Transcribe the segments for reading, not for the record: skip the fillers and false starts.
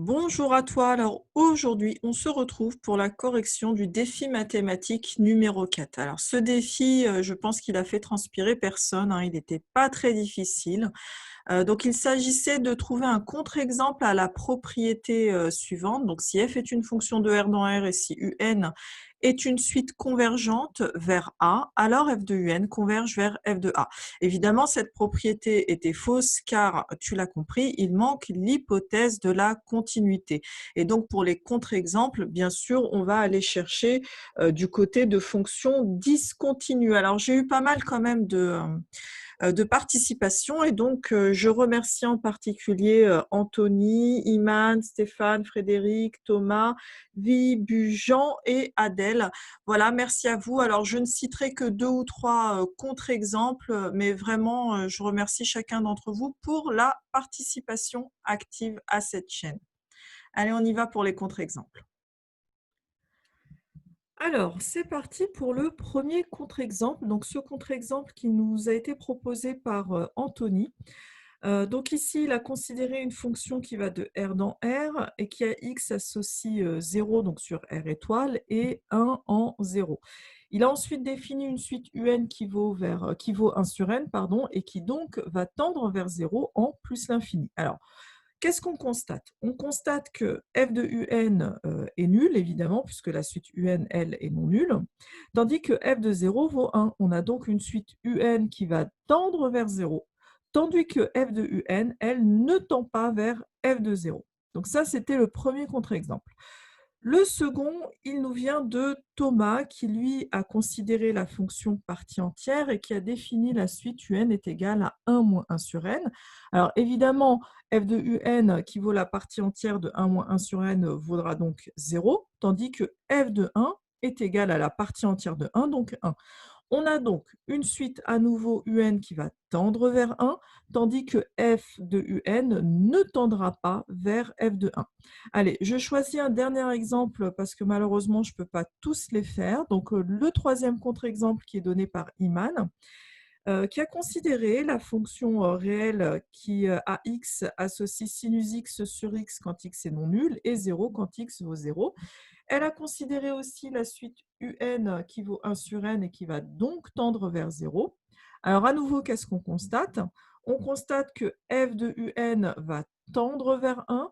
Bonjour à toi. Alors aujourd'hui, on se retrouve pour la correction du défi mathématique numéro 4. Alors ce défi, je pense qu'il a fait transpirer personne, hein, il n'était pas très difficile. Donc il s'agissait de trouver un contre-exemple à la propriété, suivante. Donc si f est une fonction de R dans R et si UN est une suite convergente vers A, alors f de UN converge vers f de A. Évidemment, cette propriété était fausse car, tu l'as compris, il manque l'hypothèse de la continuité. Et donc pour les contre-exemples, bien sûr, on va aller chercher, du côté de fonctions discontinues. Alors j'ai eu pas mal quand même de participation et donc je remercie en particulier, Anthony, Iman, Stéphane, Frédéric, Thomas, Vibu, Jean et Adèle. Voilà, merci à vous. Alors je ne citerai que 2 ou 3 contre-exemples, mais vraiment, je remercie chacun d'entre vous pour la participation active à cette chaîne. Allez, on y va pour les contre-exemples. Alors, c'est parti pour le premier contre-exemple. Donc, ce contre-exemple qui nous a été proposé par Anthony. Donc ici, il a considéré une fonction qui va de R dans R et qui a X associe 0 donc sur R étoile et 1 en 0. Il a ensuite défini une suite UN qui vaut 1 sur N pardon, et qui donc va tendre vers 0 en plus l'infini. Alors, qu'est-ce qu'on constate? On constate que f de un est nul, évidemment, puisque la suite un, elle, est non nulle, tandis que f de 0 vaut 1. On a donc une suite un qui va tendre vers 0, tandis que f de un, elle, ne tend pas vers f de 0. Donc ça, c'était le premier contre-exemple. Le second, il nous vient de Thomas, qui lui a considéré la fonction partie entière et qui a défini la suite un est égale à 1 moins 1 sur n. Alors évidemment, f de un qui vaut la partie entière de 1 moins 1 sur n vaudra donc 0, tandis que f de 1 est égal à la partie entière de 1, donc 1. On a donc une suite à nouveau UN qui va tendre vers 1, tandis que f de UN ne tendra pas vers f de 1. Allez, je choisis un dernier exemple parce que malheureusement, je ne peux pas tous les faire. Donc, le troisième contre-exemple qui est donné par Iman, qui a considéré la fonction réelle qui à x associe sinus x sur x quand x est non nul et 0 quand x vaut 0. Elle a considéré aussi la suite UN qui vaut 1 sur n et qui va donc tendre vers 0. Alors à nouveau, qu'est-ce qu'on constate? On constate que f de UN va tendre vers 1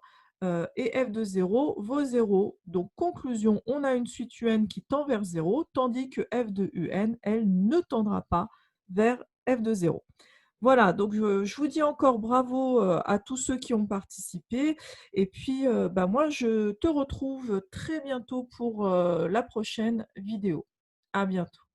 et f de 0 vaut 0. Donc conclusion, on a une suite UN qui tend vers 0, tandis que f de UN, elle ne tendra pas vers f de 0. Voilà, donc je vous dis encore bravo à tous ceux qui ont participé. Et puis, bah, moi, je te retrouve très bientôt pour la prochaine vidéo. À bientôt.